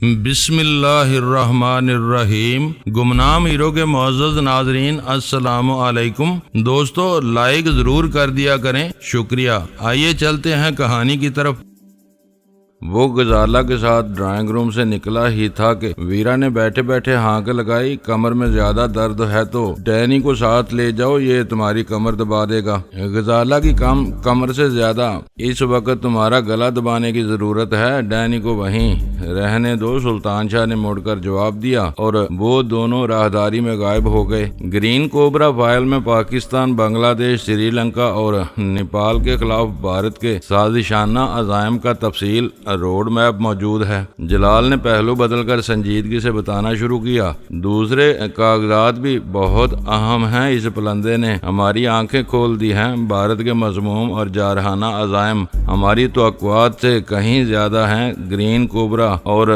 بسم اللہ الرحمن الرحیم۔ گمنام ہیرو کے معزز ناظرین، السلام علیکم۔ دوستو، لائک ضرور کر دیا کریں، شکریہ۔ آئیے چلتے ہیں کہانی کی طرف۔ وہ غزالہ کے ساتھ ڈرائنگ روم سے نکلا ہی تھا کہ ویرا نے بیٹھے بیٹھے ہانک لگائی۔ کمر میں زیادہ درد ہے تو ڈینی کو ساتھ لے جاؤ، یہ تمہاری کمر دبا دے گا۔ غزالہ کی کمر سے زیادہ اس وقت تمہارا گلا دبانے کی ضرورت ہے، ڈینی کو وہیں رہنے دو، سلطان شاہ نے مڑ کر جواب دیا، اور وہ دونوں راہداری میں غائب ہو گئے۔ گرین کوبرا فائل میں پاکستان، بنگلہ دیش، سری لنکا اور نیپال کے خلاف بھارت کے سازشانہ عزائم کا تفصیل روڈ میپ موجود ہے۔ جلال نے پہلو بدل کر سنجیدگی سے بتانا شروع کیا۔ دوسرے کاغذات بھی بہت اہم ہیں، اس پلندے نے ہماری آنکھیں کھول دی ہیں۔ بھارت کے مذموم اور جارحانہ عزائم ہماری توقعات سے کہیں زیادہ ہیں۔ گرین کوبرا اور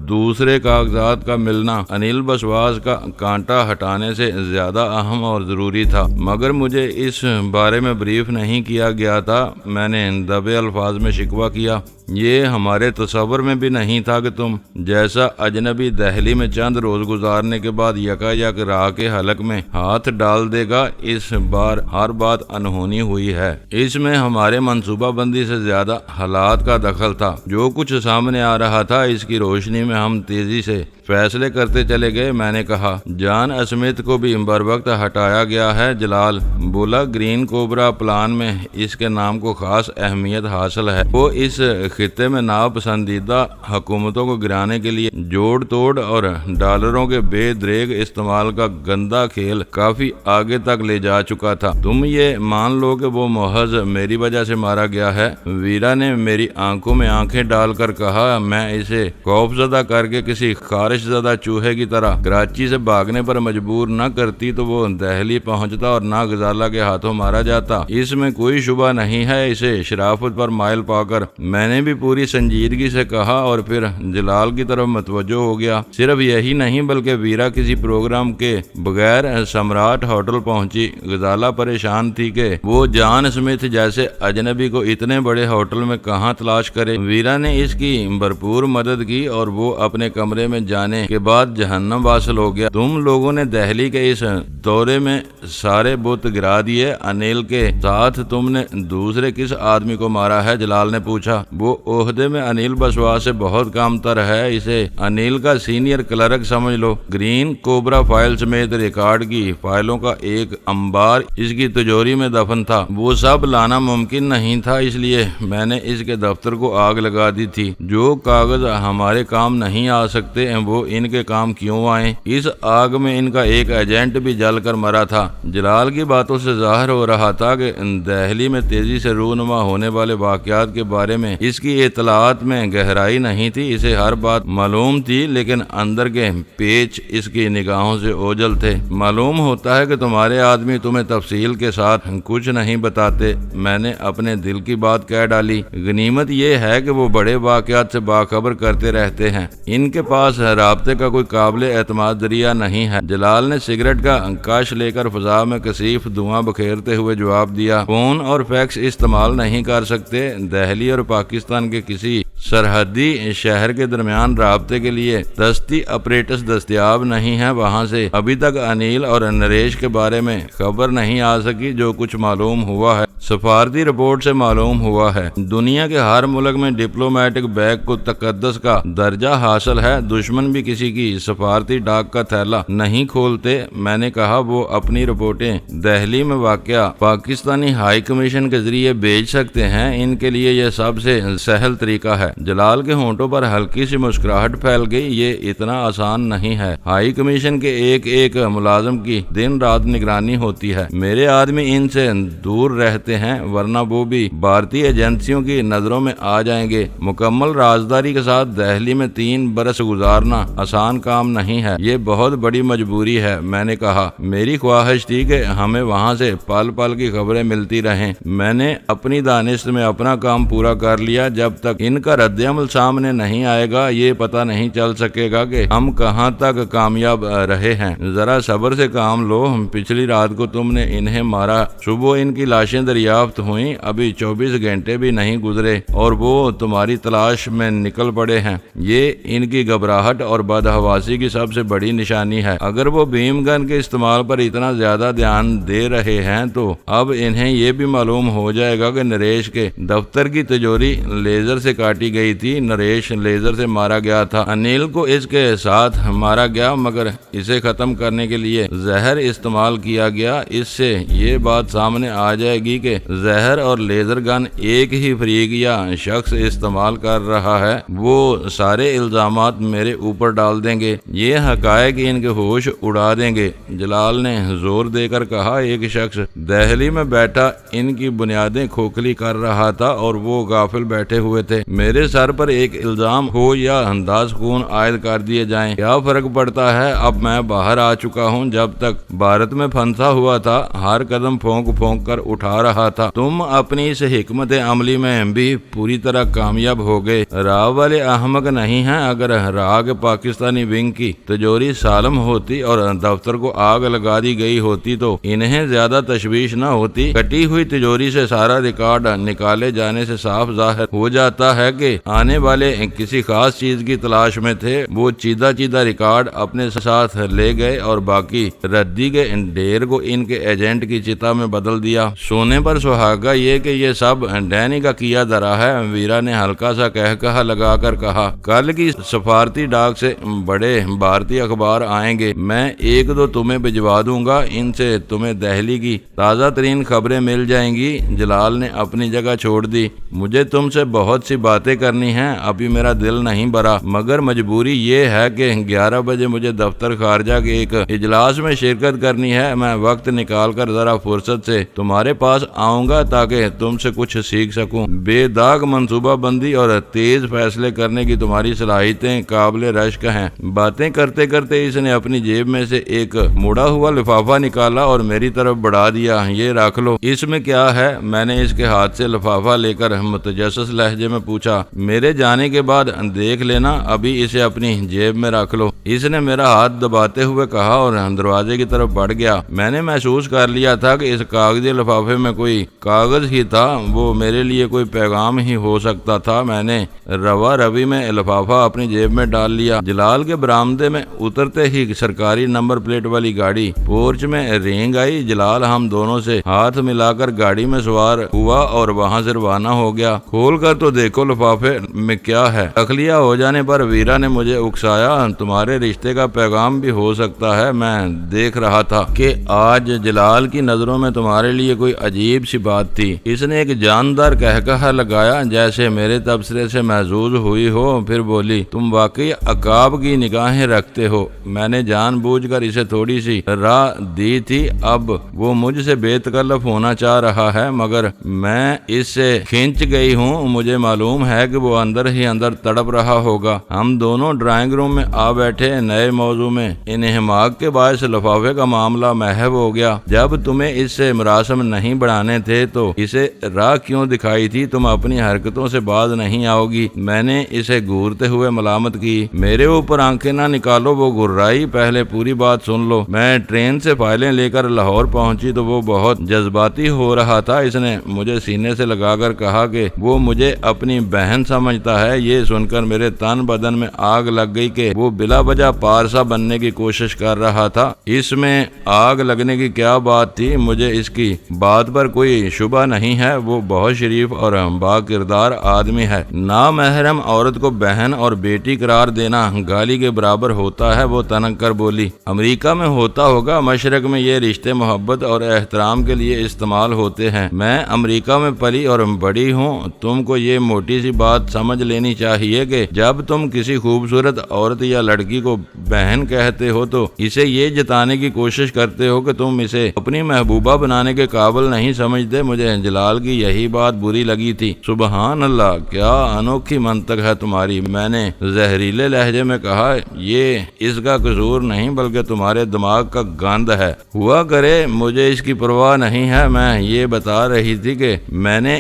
دوسرے کاغذات کا ملنا انیل بسواس کا کانٹا ہٹانے سے زیادہ اہم اور ضروری تھا، مگر مجھے اس بارے میں بریف نہیں کیا گیا تھا۔ میں نے دبے الفاظ میں شکوہ کیا، یہ ہمارے تصور میں بھی نہیں تھا کہ تم جیسا اجنبی دہلی میں چند روز گزارنے کے بعد یکا یک راہ کے حلق میں ہاتھ ڈال دے گا۔ اس بار ہر بات انہونی ہوئی ہے۔ اس میں ہمارے منصوبہ بندی سے زیادہ حالات کا دخل تھا۔ جو کچھ سامنے آ رہا تھا، اس کی روشنی میں ہم تیزی سے فیصلے کرتے چلے گئے۔ میں نے کہا، جان اسمتھ کو بھی بروقت ہٹایا گیا ہے۔ جلال بولا، گرین کوبرا پلان میں اس کے نام کو خاص اہمیت حاصل ہے۔ وہ اس خطے میں ناپسندیدہ حکومتوں کو گرانے کے لیے جوڑ توڑ اور ڈالروں کے بے دریغ استعمال کا گندا کھیل کافی آگے تک لے جا چکا تھا۔ تم یہ مان لو کہ وہ محض میری وجہ سے مارا گیا ہے۔ ویرا نے میری آنکھوں میں آنکھیں ڈال کر کہا، میں اسے خوف زدہ کر کے کسی خارش زدہ چوہے کی طرح کراچی سے بھاگنے پر مجبور نہ کرتی تو وہ دہلی پہنچتا اور نہ غزالہ کے ہاتھوں مارا جاتا۔ اس میں کوئی شبہ نہیں ہے۔ اسے شرافت پر مائل پا کر میں نے بھی پوری سنجیدگی سے کہا، اور پھر جلال کی طرف متوجہ ہو گیا۔ صرف یہی نہیں بلکہ ویرا کسی پروگرام کے بغیر سمراٹ ہوٹل پہنچی۔ غزالہ پریشان تھی کہ وہ جان اسمتھ جیسے اجنبی کو اتنے بڑے ہوٹل میں کہاں تلاش کرے۔ ویرا نے اس کی بھرپور مدد کی اور وہ اپنے کمرے میں جانے کے بعد جہنم واصل ہو گیا۔ تم لوگوں نے دہلی کے اس دورے میں سارے بت گرا دیے۔ انیل کے ساتھ تم نے دوسرے کس آدمی کو مارا ہے؟ جلال نے پوچھا۔ وہ عہدے میں انیل بسواس سے بہت کم تر ہے، اسے انیل کا سینئر کلرک سمجھ لو۔ گرین کوبرا فائل سمیت ریکارڈ کی فائلوں کا ایک انبار اس کی تجوری میں دفن تھا۔ وہ سب لانا ممکن نہیں تھا، اس لیے میں نے اس کے دفتر کو آگ لگا دی تھی۔ جو کاغذ ہمارے کام نہیں آ سکتے وہ ان کے کام کیوں آئیں؟ اس آگ میں ان کا ایک ایجنٹ بھی جل کر مرا تھا۔ جلال کی باتوں سے ظاہر ہو رہا تھا کہ دہلی میں تیزی سے رونما ہونے والے واقعات کے بارے میں اس کی اطلاعات میں گہرائی نہیں تھی۔ اسے ہر بات معلوم تھی، لیکن اندر کے پیچ اس کی نگاہوں سے اوجھل تھے۔ معلوم ہوتا ہے کہ تمہارے آدمی تمہیں تفصیل کے ساتھ کچھ نہیں بتاتے۔ میں نے اپنے دل کی بات کہہ ڈالی۔ غنیمت یہ ہے کہ وہ بڑے واقعات سے باخبر کرتے رہتے ہیں، ان کے پاس رابطے کا کوئی قابل اعتماد ذریعہ نہیں ہے۔ جلال نے سگریٹ کا کش لے کر فضا میں کثیف دھواں بکھیرتے ہوئے جواب دیا، فون اور فیکس استعمال نہیں کر سکتے۔ دہلی اور پاکستان کے کسی سرحدی شہر کے درمیان رابطے کے لیے دستی اپریٹس دستیاب نہیں ہے۔ وہاں سے ابھی تک انیل اور نریش کے بارے میں خبر نہیں آ سکی۔ جو کچھ معلوم ہوا ہے سفارتی رپورٹ سے معلوم ہوا ہے۔ دنیا کے ہر ملک میں ڈپلومیٹک بیگ کو تقدس کا درجہ حاصل ہے۔ دشمن بھی کسی کی سفارتی ڈاک کا تھیلا نہیں کھولتے۔ میں نے کہا، وہ اپنی رپورٹیں دہلی میں واقع پاکستانی ہائی کمیشن کے ذریعے بھیج سکتے ہیں، ان کے لیے یہ سب سے سہل طریقہ ہے۔ جلال کے ہونٹوں پر ہلکی سی مسکراہٹ پھیل گئی۔ یہ اتنا آسان نہیں ہے۔ ہائی کمیشن کے ایک ایک ملازم کی دن رات نگرانی ہوتی ہے۔ میرے آدمی ان سے دور رہتے ہیں، ورنہ وہ بھی بھارتی ایجنسیوں کی نظروں میں آ جائیں گے۔ مکمل رازداری کے ساتھ دہلی میں 3 برس گزارنا آسان کام نہیں ہے، یہ بہت بڑی مجبوری ہے۔ میں نے کہا، میری خواہش تھی کہ ہمیں وہاں سے پل پل کی خبریں ملتی رہیں۔ میں نے اپنی دانش میں اپنا کام پورا کر لیا۔ جب تک ان کا رد رد عمل سامنے نہیں آئے گا یہ پتہ نہیں چل سکے گا کہ ہم کہاں تک کامیاب رہے ہیں۔ ذرا صبر سے کام لو، پچھلی رات کو تم نے انہیں مارا، صبح ان کی لاشیں دریافت ہوئیں، ابھی 24 گھنٹے بھی نہیں گزرے اور وہ تمہاری تلاش میں نکل پڑے ہیں۔ یہ ان کی گھبراہٹ اور بدحواسی کی سب سے بڑی نشانی ہے۔ اگر وہ بھیم گن کے استعمال پر اتنا زیادہ دھیان دے رہے ہیں تو اب انہیں یہ بھی معلوم ہو جائے گا کہ نریش کے دفتر کی تجوری لیزر سے کاٹی گئی تھی۔ نریش لیزر سے مارا گیا تھا، انیل کو اس کے ساتھ مارا گیا، مگر اسے ختم کرنے کے لیے زہر استعمال کیا گیا۔ اس سے یہ بات سامنے آ جائے گی کہ زہر اور لیزر گن ایک ہی فریق یا شخص استعمال کر رہا ہے۔ وہ سارے الزامات میرے اوپر ڈال دیں گے، یہ حقائق ان کے ہوش اڑا دیں گے۔ جلال نے زور دے کر کہا، ایک شخص دہلی میں بیٹھا ان کی بنیادیں کھوکھلی کر رہا تھا اور وہ غافل بیٹھے ہوئے تھے۔ میرے سر پر ایک الزام ہو یا 10 خون عائد کر دیے جائیں، کیا فرق پڑتا ہے؟ اب میں باہر آ چکا ہوں۔ جب تک بھارت میں پھنسا ہوا تھا ہر قدم پھونک پھونک کر اٹھا رہا تھا۔ تم اپنی اس حکمت عملی میں بھی پوری طرح کامیاب ہو گئے۔ راہ والے احمق نہیں ہیں۔ اگر راہ کے پاکستانی ونگ کی تجوری سالم ہوتی اور دفتر کو آگ لگا دی گئی ہوتی تو انہیں زیادہ تشویش نہ ہوتی۔ کٹی ہوئی تجوری سے سارا ریکارڈ نکالے جانے سے صاف ظاہر ہو جاتا ہے کہ آنے والے کسی خاص چیز کی تلاش میں تھے۔ وہ چیدہ ریکارڈ اپنے ساتھ لے گئے اور باقی ردی کے ڈھیر کو ان کے ایجنٹ کی چتا میں بدل دیا۔ سونے پر سہاگا یہ کہ یہ سب ڈینی کا کیا دھرا ہے۔ ویرا نے ہلکا سا کہا لگا کر کہا، کل کی سفارتی ڈاک سے بڑے بھارتی اخبار آئیں گے، میں 1-2 تمہیں بھجوا دوں گا، ان سے تمہیں دہلی کی تازہ ترین خبریں مل جائیں گی۔ جلال نے اپنی جگہ چھوڑ دی، مجھے تم سے بہت سی باتیں کرنی ہیں، ابھی میرا دل نہیں بھرا، مگر مجبوری یہ ہے کہ 11 بجے مجھے دفتر خارجہ کے ایک اجلاس میں شرکت کرنی ہے۔ میں وقت نکال کر ذرا فرصت سے تمہارے پاس آؤں گا تاکہ تم سے کچھ سیکھ سکوں۔ بے داغ منصوبہ بندی اور تیز فیصلے کرنے کی تمہاری صلاحیتیں قابل رشک ہیں۔ باتیں کرتے کرتے اس نے اپنی جیب میں سے ایک مڑا ہوا لفافہ نکالا اور میری طرف بڑھا دیا، یہ رکھ لو۔ اس میں کیا ہے؟ میں نے اس کے ہاتھ سے لفافہ لے کر متجسس لہجے میں پوچھا۔ میرے جانے کے بعد دیکھ لینا، ابھی اسے اپنی جیب میں رکھ لو۔ اس نے میرا ہاتھ دباتے ہوئے کہا اور دروازے کی طرف بڑھ گیا۔ میں نے محسوس کر لیا تھا کہ اس کاغذی لفافے میں کوئی کاغذ ہی تھا، وہ میرے لیے کوئی پیغام ہی ہو سکتا تھا۔ میں نے روا روی میں لفافہ اپنی جیب میں ڈال لیا۔ جلال کے برآمدے میں اترتے ہی سرکاری نمبر پلیٹ والی گاڑی پورچ میں رینگ آئی۔ جلال ہم دونوں سے ہاتھ ملا کر گاڑی میں سوار ہوا اور وہاں سے روانہ ہو گیا۔ کھول کر تو دیکھو لفافے میں کیا ہے۔ تخلیہ ہو جانے پر ویرا نے مجھے اکسایا، تمہارے رشتے کا پیغام بھی ہو سکتا ہے۔ میں دیکھ رہا تھا کہ آج جلال کی نظروں میں تمہارے لیے کوئی عجیب سی بات تھی۔ اس نے ایک جاندار کہا لگایا جیسے میرے تبصرے سے محظوظ ہوئی ہو، پھر بولی، تم واقعی عقاب کی نگاہیں رکھتے ہو۔ میں نے جان بوجھ کر اسے تھوڑی سی راہ دی تھی، اب وہ مجھ سے بے تکلف ہونا چاہ رہا ہے مگر میں اس سے کھینچ گئی ہوں۔ مجھے معلوم ہے کہ وہ اندر ہی اندر تڑپ رہا ہوگا۔ ہم دونوں ڈرائنگ روم میں آ بیٹھے۔ نئے موضوع میں انہماک کے باعث لفافے کا معاملہ محو ہو گیا۔ جب تمہیں اس سے مراسم نہیں بڑھانے تھے تو اسے راہ کیوں دکھائی تھی؟ تم اپنی حرکتوں سے باز نہیں آؤ گی۔ میں نے اسے گھورتے ہوئے ملامت کی۔ میرے اوپر آنکھیں نہ نکالو، وہ گھرائی، پہلے پوری بات سن لو۔ میں ٹرین سے فائلیں لے کر لاہور پہنچی تو وہ بہت جذباتی ہو رہا تھا۔ اس نے مجھے سینے سے لگا کر کہا کہ وہ مجھے اپنی بہن سمجھتا ہے۔ یہ سن کر میرے تن بدن میں آگ لگ گئی کہ وہ بلا وجہ پارسا بننے کی کوشش کر رہا تھا۔ اس میں آگ لگنے کی کیا بات تھی؟ مجھے اس کی بات پر کوئی شبہ نہیں ہے۔ وہ بہت شریف اور با کردار آدمی ہے۔ نامحرم عورت کو بہن اور بیٹی قرار دینا گالی کے برابر ہوتا ہے۔ وہ تنک کر بولی، امریکہ میں ہوتا ہوگا، مشرق میں یہ رشتے محبت اور احترام کے لیے استعمال ہوتے ہیں۔ میں امریکہ میں پلی اور بڑی ہوں۔ تم کو یہ موٹی سی بات سمجھ لینی چاہیے کہ جب تم کسی خوبصورت عورت یا لڑکی لڑکی کو بہن کہتے ہو تو اسے یہ جتانے کی کوشش کرتے ہو کہ تم اسے اپنی محبوبہ بنانے کے قابل نہیں سمجھتے۔ مجھے جلال کی یہی بات بری لگی تھی۔ سبحان اللہ، کیا انوکھی منطق ہے تمہاری۔ میں نے زہریلے لہجے میں کہا، یہ اس کا قصور نہیں بلکہ تمہارے دماغ کا گند ہے۔ ہوا کرے مجھے اس کی پرواہ نہیں ہے، میں یہ بتا رہی تھی کہ میں نے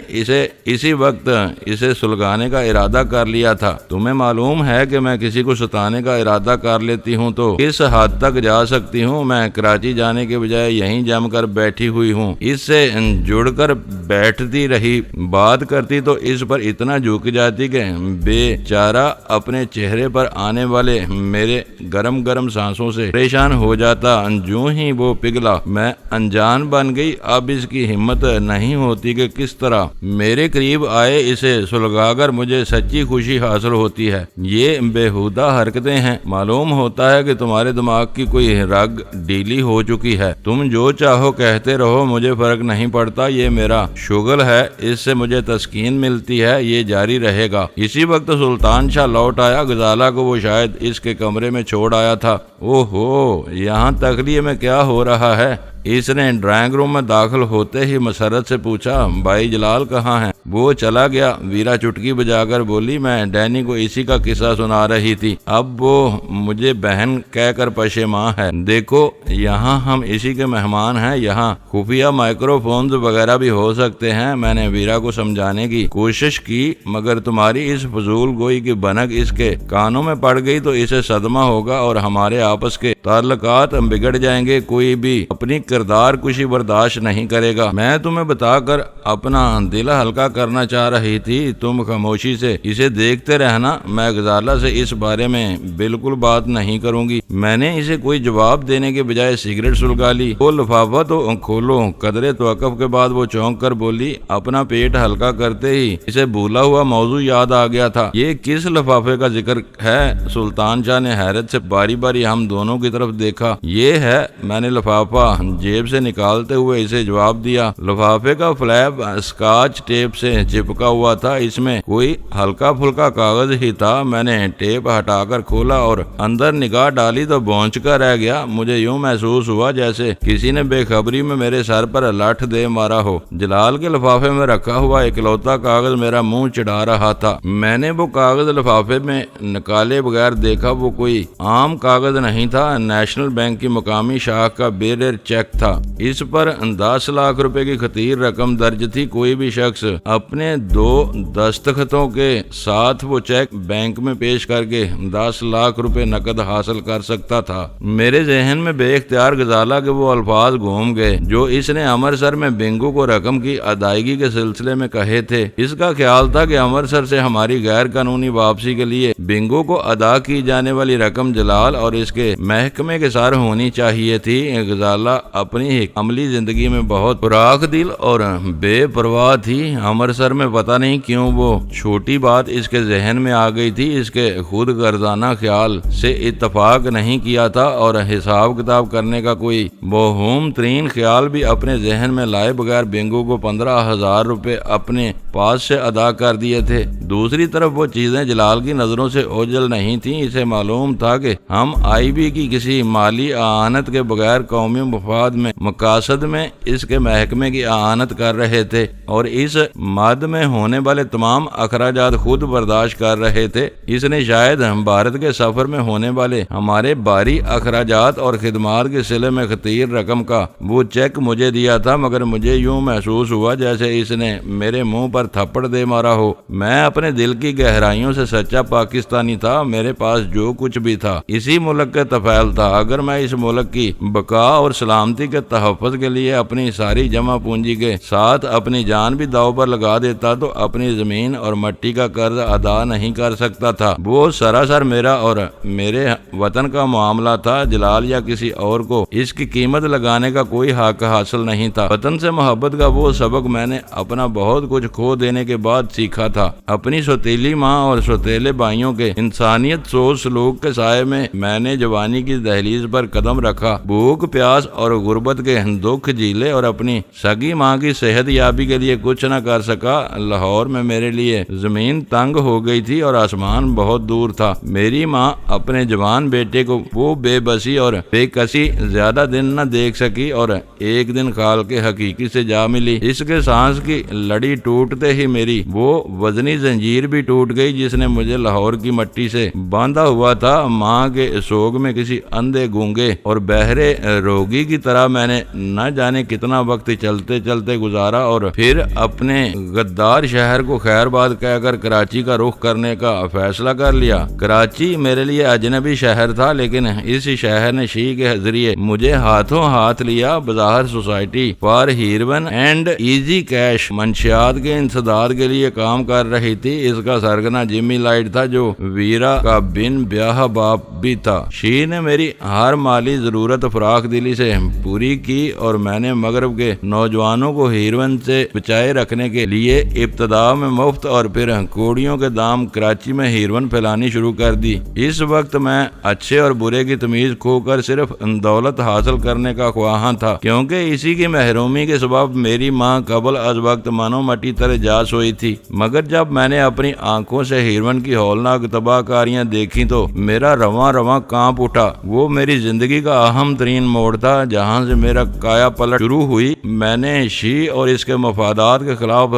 اسی وقت اسے سلگانے کا ارادہ کر لیا تھا۔ تمہیں معلوم ہے کہ میں کسی کو ستانے کا ارادہ کر لیتی ہوں تو کس حد تک جا سکتی ہوں۔ میں کراچی جانے کے بجائے یہیں جم کر بیٹھی ہوئی ہوں۔ اس سے جڑ کر بیٹھتی رہی، بات کرتی تو اس پر اتنا جھک جاتی کہ بیچارہ اپنے چہرے پر آنے والے میرے گرم گرم سانسوں سے پریشان ہو جاتا۔ جو ہی وہ پگھلا میں انجان بن گئی۔ اب اس کی ہمت نہیں ہوتی کہ کس طرح میرے قریب آئے، اسے سلگا کر مجھے سچی خوشی حاصل ہوتی ہے۔ یہ بےہودہ حرکتیں ہیں۔ معلوم ہوتا ہے کہ تمہارے دماغ کی کوئی رگ ڈھیلی ہو چکی ہے۔ تم جو چاہو کہتے رہو، مجھے فرق نہیں پڑتا، یہ میرا شغل ہے، اس سے مجھے تسکین ملتی ہے، یہ جاری رہے گا۔ اسی وقت سلطان شاہ لوٹ آیا۔ غزالہ کو وہ شاید اس کے کمرے میں چھوڑ آیا تھا۔ اوہو، یہاں تخلیے میں کیا ہو رہا ہے؟ اس نے ڈرائنگ روم میں داخل ہوتے ہی مسرت سے پوچھا، بھائی جلال کہاں ہیں؟ وہ چلا گیا، ویرا چٹکی بجا کر بولی۔ میں ڈینی کو اسی کا قصہ سنا رہی تھی، اب وہ مجھے بہن کہہ کر پشیماں ہے۔ دیکھو، یہاں ہم اسی کے مہمان ہیں، یہاں خفیہ مائکرو فونز وغیرہ بھی ہو سکتے ہیں۔ میں نے ویرا کو سمجھانے کی کوشش کی، مگر تمہاری اس فضول گوئی کی بھنک اس کے کانوں میں پڑ گئی تو اسے صدمہ ہوگا اور ہمارے آپس کے تعلقات بگڑ جائیں گے۔ کوئی بھی اپنی کردار کشی برداشت نہیں کرے گا۔ میں تمہیں بتا کر اپنا دل ہلکا کرنا چاہ رہی تھی، تم خاموشی سے اسے دیکھتے رہنا۔ میں غزالہ سے اس بارے میں بالکل بات نہیں کروں گی۔ میں نے اسے کوئی جواب دینے کے بجائے سگریٹ سلگا لی۔ وہ لفافہ تو کھولو۔ قدرے توقف کے بعد وہ چونک کر بولی۔ اپنا پیٹ ہلکا کرتے ہی اسے بھولا ہوا موضوع یاد آ گیا تھا۔ یہ کس لفافے کا ذکر ہے؟ سلطان شاہ نے حیرت سے باری باری ہم دونوں کی طرف دیکھا۔ یہ ہے، میں نے لفافہ جیب سے نکالتے ہوئے اسے جواب دیا۔ لفافے کا فلیپ اسکاچ ٹیپ سے چپکا ہوا تھا، اس میں کوئی ہلکا پھلکا کاغذ ہی تھا۔ میں نے ٹیپ ہٹا کر کھولا اور اندر نگاہ ڈالی تو بونچ کر رہ گیا۔ مجھے یوں محسوس ہوا جیسے کسی نے بے خبری میں میرے سر پر لٹھ دے مارا ہو۔ جلال کے لفافے میں رکھا ہوا اکلوتا کاغذ میرا منہ چڑھا رہا تھا۔ میں نے وہ کاغذ لفافے میں نکالے بغیر دیکھا۔ وہ کوئی عام کاغذ نہیں تھا، نیشنل بینک کی مقامی شاخ کا بیرر چیک تھا۔ اس پر 10 لاکھ روپے کی خطیر رقم درج تھی۔ کوئی بھی شخص اپنے 2 دستخطوں کے ساتھ وہ چیک بینک میں پیش کر کے 10 لاکھ روپے نقد حاصل کر سکتا تھا۔ میرے ذہن میں بے اختیار غزالہ کے وہ الفاظ گھوم گئے جو اس نے امرتسر میں بنگو کو رقم کی ادائیگی کے سلسلے میں کہے تھے۔ اس کا خیال تھا کہ امرتسر سے ہماری غیر قانونی واپسی کے لیے بنگو کو ادا کی جانے والی رقم جلال اور اس کے محکمے کے ساتھ ہونی چاہیے تھی۔ غزالہ اپنی عملی زندگی میں بہت فراخ دل اور بے پرواہ تھی۔ امرتسر میں پتہ نہیں کیوں وہ چھوٹی بات اس کے ذہن میں آ گئی تھی۔ اس کے خود غرضانہ خیال سے اتفاق نہیں کیا تھا اور حساب کتاب کرنے کا کوئی موہوم ترین خیال بھی اپنے ذہن میں لائے بغیر بنگو کو 15,000 روپے اپنے پاس سے ادا کر دیے تھے۔ دوسری طرف وہ چیزیں جلال کی نظروں سے اوجھل نہیں تھیں۔ اسے معلوم تھا کہ ہم آئی بی کی کسی مالی اعانت کے بغیر قومی مفاد میں مقاصد میں اس کے محکمے کی اعانت کر رہے تھے اور اس مد میں ہونے والے تمام اخراجات خود برداشت کر رہے تھے۔ اس نے شاید بھارت کے سفر میں ہونے والے ہمارے باری اخراجات اور خدمات کے صلے میں خطیر رقم کا وہ چیک مجھے دیا تھا، مگر مجھے یوں محسوس ہوا جیسے اس نے میرے منہ پر تھپڑ دے مارا ہو۔ میں اپنے دل کی گہرائیوں سے سچا پاکستانی تھا۔ میرے پاس جو کچھ بھی تھا اسی ملک کے طفیل تھا۔ اگر میں اس ملک کی بقا اور سلامتی کے تحفظ کے لیے اپنی ساری جمع پونجی کے ساتھ اپنی جان بھی داؤ پر لگا دیتا تو اپنی زمین اور مٹی کا قرض ادا نہیں کر سکتا تھا۔ وہ سراسر میرا اور میرے وطن کا معاملہ تھا۔ جلال یا کسی اور کو اس کی قیمت لگانے کا کوئی حق حاصل نہیں تھا۔ وطن سے محبت کا وہ سبق میں نے اپنا بہت کچھ کھو دینے کے بعد سیکھا تھا۔ اپنی سوتیلی ماں اور سوتیلے بھائیوں کے انسانیت سوچ سلوک کے سائے میں نے جوانی کی دہلیز پر قدم رکھا۔ بھوک پیاس اور غربت کے دکھ جھیلے اور اپنی سگی ماں کی صحت یابی کے لیے کچھ نہ کر سکا۔ لاہور میں میرے لیے زمین تنگ ہو گئی تھی اور آسمان بہت دور تھا۔ میری ماں اپنے جوان بیٹے کو وہ بے بسی اور بے کسی زیادہ دن نہ دیکھ سکی اور ایک دن خال کے حقیقی سے جا ملی۔ اس کے سانس کی لڑی ٹوٹتے ہی میری وہ وزنی زنجیر بھی ٹوٹ گئی جس نے مجھے لاہور کی مٹی سے باندھا ہوا تھا۔ ماں کے سوگ میں کسی اندھے گونگے اور بہرے روگی کی طرح میں نے نہ جانے کتنا وقت چلتے چلتے گزارا اور پھر اپنے غدار شہر کو خیر باد کہہ کر کراچی کا رخ کرنے کا فیصلہ کر لیا۔ کراچی میرے لیے اجنبی شہر تھا، لیکن اس شہر نے شی کے ذریعے مجھے ہاتھوں ہاتھ لیا۔ بظاہر society for heroine and easy cash منشیات کے انسداد کے لیے کام کر رہی تھی۔ اس کا سرگنا جمی لائٹ تھا جو ویرا کا بن بیاہ باپ بھی تھا۔ شی نے میری ہر مالی ضرورت فراخ دلی سے پوری کی اور میں نے مغرب کے نوجوانوں کو ہیروئن سے بچائے رکھنے کے لیے ابتدا میں مفت اور پھر کوڑیوں کے دام کراچی میں ہیروئن پھیلانی شروع کر دی۔ اس وقت میں اچھے اور برے کی تمیز کھو کر صرف دولت حاصل کرنے کا خواہاں تھا، کیونکہ اسی کی محرومی کے سبب میری ماں قبل از وقت منو مٹی تلے جا سوئی تھی۔ مگر جب میں نے اپنی آنکھوں سے ہیروئن کی ہولناک تباہ کاریاں دیکھی تو میرا رواں رواں کانپ اٹھا۔ وہ میری زندگی کا اہم ترین موڑ تھا جہاں سے میرا کایا پلٹ شروع ہوئی۔ میں نے شی اور اس کے مفادات کے خلاف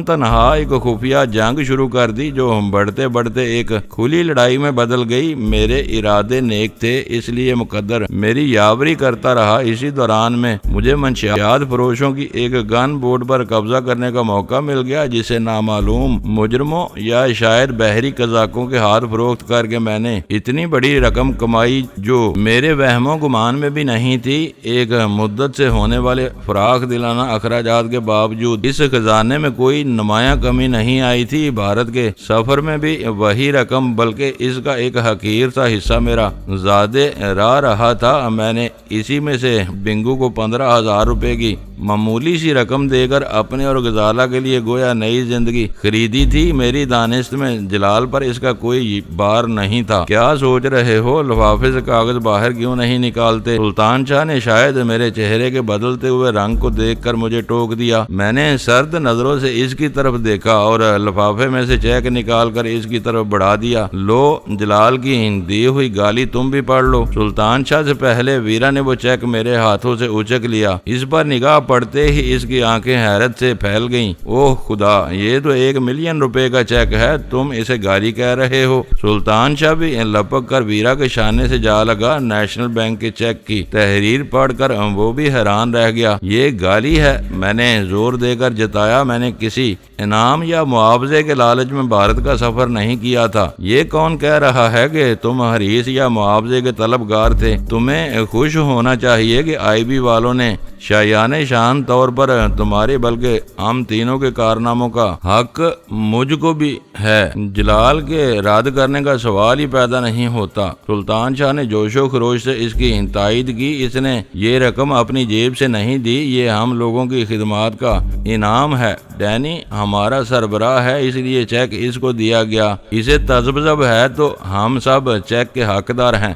تنہا ایک خفیہ جنگ شروع کر دی جو بڑھتے بڑھتے ایک کھلی لڑائی میں بدل گئی۔ میرے ارادے نیک تھے، اس لیے مقدر میری یاوری کرتا رہا۔ اسی دوران میں مجھے منشیات فروشوں کی ایک گن بورڈ پر قبضہ کرنے کا موقع مل گیا جسے نامعلوم مجرموں یا شاید بحری قزاقوں کے ہاتھ فروخت کر کے میں نے اتنی بڑی رقم کمائی جو میرے وہم و گمان میں بھی نہیں تھی۔ ایک مدت سے ہونے والے فراخ دلانہ اخراجات کے باوجود اس خزانے میں کوئی نمایاں کمی نہیں آئی تھی۔ بھارت کے سفر میں بھی وہی رقم بلکہ اس کا ایک حقیر سا حصہ میرا زیادہ راہ رہا تھا۔ میں نے اسی میں سے بنگو کو 15,000 روپے کی معمولی سی رقم دے کر اپنے اور غزالہ کے لیے گویا نئی زندگی خریدی تھی۔ میری دانست میں جلال پر اس کا کوئی بار نہیں تھا۔ کیا سوچ رہے ہو؟ لفافے سے کاغذ باہر کیوں نہیں نکالتے؟ سلطان شاہ نے شاید میرے چہرے کے بدلتے ہوئے رنگ کو دیکھ کر مجھے ٹوک دیا۔ میں نے سرد نظروں سے اس کی طرف دیکھا اور لفافے میں سے چیک نکال کر اس کی طرف بڑھا دیا۔ لو، جلال کی دی ہوئی گالی تم بھی پڑھ لو۔ سلطان شاہ سے پہلے ویرا نے وہ چیک میرے ہاتھوں سے اچک لیا۔ اس پر نگاہ پڑتے ہی اس کی آنکھیں حیرت سے پھیل گئیں۔ اوہ خدا، یہ تو 1 ملین روپے کا چیک ہے، تم اسے گالی کہہ رہے ہو؟ سلطان شاہ بھی لپک کر ویرا کے شانے سے جا لگا۔ نیشنل بینک کے چیک کی تحریر پڑھ کر وہ بھی حیران رہ گیا۔ یہ گالی ہے؟ میں نے زور دے کر جتایا۔ میں نے کسی انعام یا معاوضے کے لالچ میں بھارت کا سفر نہیں کیا تھا۔ یہ کون کہہ رہا ہے کہ تم حریص یا معاوضے کے طلبگار تھے؟ تمہیں خوش ہونا چاہیے کہ آئی بی والوں نے شایان شان طور پر تمہاری بلکہ ہم تینوں کے کارناموں کا حق مجھ کو بھی ہے۔ جلال کے رد کرنے کا سوال ہی پیدا نہیں ہوتا۔ سلطان شاہ نے جوش و خروش سے اس کی تائید کی۔ اس نے یہ رقم اپنی جیب سے نہیں دی، یہ ہم لوگوں کی خدمات کا انعام ہے۔ ڈینی ہمارا سربراہ ہے، اس لیے چیک اس کو دیا گیا۔ اسے تذبذب ہے تو ہم سب چیک کے حقدار ہیں۔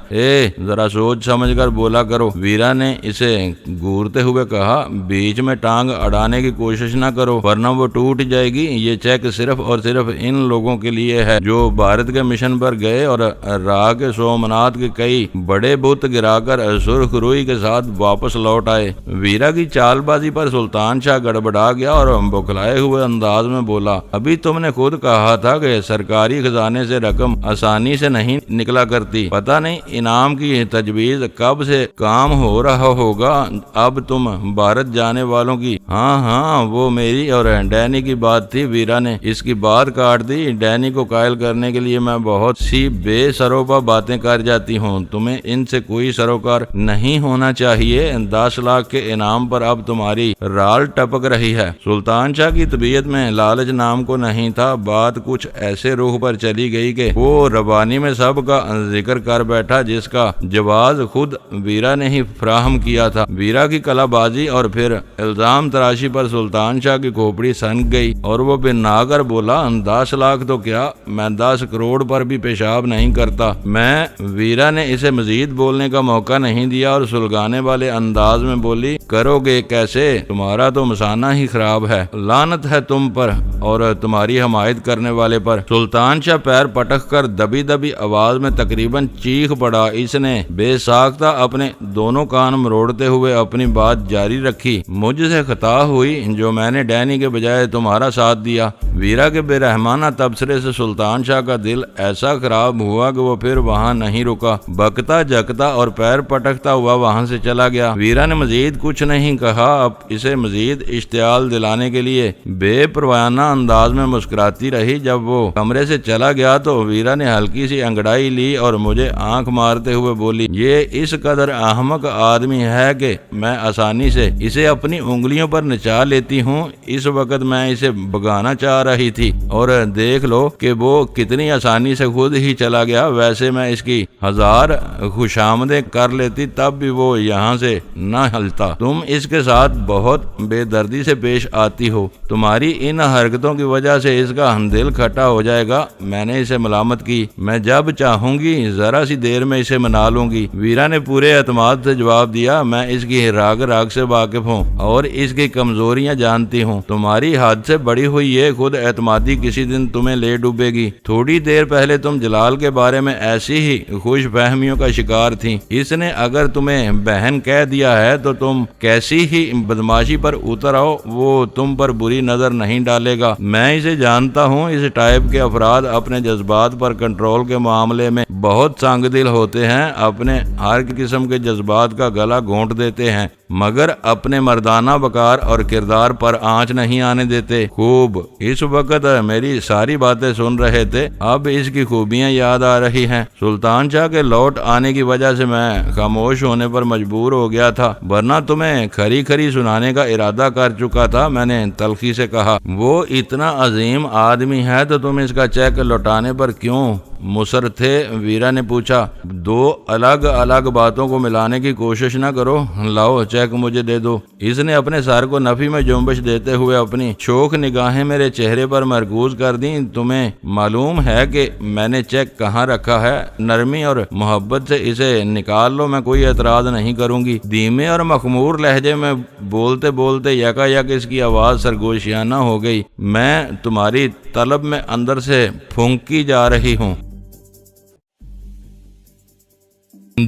ذرا سوچ سمجھ کر بولا کرو، ویرا نے اسے گورتے ہوئے کہا۔ بیچ میں ٹانگ اڑانے کی کوشش نہ کرو ورنہ وہ ٹوٹ جائے گی۔ یہ چیک صرف اور صرف ان لوگوں کے لیے ہے جو بھارت کے مشن پر گئے اور راہ کے سومناتھ کے کئی بڑے بت گرا کر سرخ روئی کے ساتھ واپس لوٹ آئے۔ ویرا کی چال بازی پر سلطان شاہ گڑبڑا گیا اور بکھلائے ہوئے انداز میں بولا، ابھی تم نے خود کہا تھا کہ سرکاری خزانے سے رقم آسانی سے نہیں نکلا کرتی۔ پتہ نہیں انعام کی تجویز کب سے کام ہو رہا ہوگا۔ اب تم بھارت جانے والوں کی ہاں وہ میری اور ڈینی کی بات تھی۔ ویرا نے اس کی بات کاٹ دی۔ ڈینی کو قائل کرنے کے لیے میں بہت سی بے سروپا باتیں کر جاتی ہوں، تمہیں ان سے کوئی سروکار نہیں ہونا چاہیے۔ 10 لاکھ کے انعام پر اب تمہاری رال ٹپک رہی ہے۔ سلطان شاہ کی طبیعت میں لالچ نام کو نہیں تھا۔ بات کچھ ایسے رخ پر چلی گئی کہ وہ ربانی میں سب کا ذکر کر بیٹھا جس کا جواز خود ویرا نے ہی فراہم کیا تھا۔ ویرا کی کلا بازی اور پھر پھر الزام تراشی پر سلطان شاہ کی کھوپڑی سنک گئی اور وہ بنا کر بولا 10 لاکھ تو کیا، میں 10 کروڑ پر بھی پیشاب نہیں کرتا۔ میں ویرا نے اسے مزید بولنے کا موقع نہیں دیا اور سلگانے والے انداز میں بولی، کرو گے کیسے، تمہارا تو مسانہ ہی خراب ہے، لعنت ہے تم پر اور تمہاری حمایت کرنے والے پر۔ سلطان شاہ پیر پٹک کر دبی دبی آواز میں تقریباً چیخ پڑا۔ اس نے بے ساختہ اپنے دونوں کان مروڑتے ہوئے اپنی بات جاری رکھی، مجھ سے خطا ہوئی جو میں نے ڈینی کے بجائے تمہارا ساتھ دیا۔ ویرا کے بے رحمانہ تبصرے سے سلطان شاہ کا دل ایسا خراب ہوا کہ وہ پھر وہاں نہیں رکا، بکتا جگتا اور پیر پٹکتا ہوا وہاں سے چلا گیا۔ ویرا نے مزید کچھ نہیں کہا، اب اسے مزید اشتعال دلانے کے لیے بے پروانہ انداز میں مسکراتی رہی۔ جب وہ کمرے سے چلا گیا تو ویرا نے ہلکی سی انگڑائی لی اور مجھے آنکھ مارتے ہوئے بولی، یہ اس قدر احمق آدمی ہے کہ میں آسانی سے اسے اپنی انگلیوں پر نچا لیتی ہوں۔ اس وقت میں اسے بگانا چاہ رہی تھی اور دیکھ لو کہ وہ کتنی آسانی سے خود ہی چلا گیا، ویسے میں اس کی 1000 خوشامدیں کر لیتی تب بھی وہ یہاں سے نہ ہلتا۔ تم اس کے ساتھ بہت بے دردی سے پیش آتی ہو، تمہاری ان حرکتوں کی وجہ سے اس کا دل کھٹا ہو جائے گا۔ میں نے اسے ملامت کی، میں جب چاہوں گی ذرا سی دیر میں اسے منا لوں گی۔ ویرا نے پورے اعتماد سے جواب دیا، میں اس کی راگ راگ سے واقف ہوں اور اس کی کمزوریاں جانتی ہوں، تمہاری حد سے بڑی ہوئی یہ خود اعتمادی کسی دن تمہیں لے ڈوبے گی۔ تھوڑی دیر پہلے تم جلال کے بارے میں ایسی ہی خوش فہمیوں کا شکار تھی، اس نے اگر تمہیں بہن کہہ دیا ہے تو تم کیسی ہی بدماشی پر اتر آؤ، وہ تم پر بری نظر نہیں ڈالے گا۔ میں اسے جانتا ہوں، اس ٹائپ کے افراد اپنے جذبات پر کنٹرول کے معاملے میں بہت سنگ دل ہوتے ہیں، اپنے ہر قسم کے جذبات کا گلا گھونٹ دیتے ہیں مگر اپنے مردانہ وقار اور کردار پر آنچ نہیں آنے دیتے۔ خوب، اس وقت میری ساری باتیں سن رہے تھے، اب اس کی خوبیاں یاد آ رہی ہیں۔ سلطان شاہ کے لوٹ آنے کی وجہ سے میں خاموش ہونے پر مجبور ہو گیا تھا، ورنہ تمہیں کھری کھری سنانے کا ارادہ کر چکا تھا۔ میں نے تلخی سے کہا، وہ اتنا عظیم آدمی ہے تو تم اس کا چیک لوٹانے پر کیوں مصر تھے؟ ویرا نے پوچھا، 2 الگ الگ باتوں کو ملانے کی کوشش نہ کرو، لاؤ چیک مجھے دے دو۔ اس نے اپنے سر کو نفی میں جنبش دیتے ہوئے اپنی شوخ نگاہیں میرے چہرے پر مرکوز کر دیں۔ تمہیں معلوم ہے کہ میں نے چیک کہاں رکھا ہے، نرمی اور محبت سے اسے نکال لو، میں کوئی اعتراض نہیں کروں گی۔ دھیمے اور مخمور لہجے میں بولتے بولتے یکا یک اس کی آواز سرگوشیانہ ہو گئی، میں تمہاری طلب میں اندر سے پھونکی جا رہی ہوں۔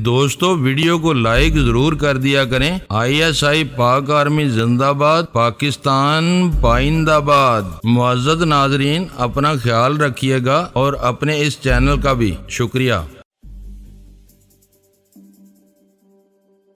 دوستو ویڈیو کو لائک ضرور کر دیا کریں۔ ISI پاک آرمی زندہ باد، پاکستان پائندہ باد۔ معزز ناظرین، اپنا خیال رکھیے گا اور اپنے اس چینل کا بھی شکریہ۔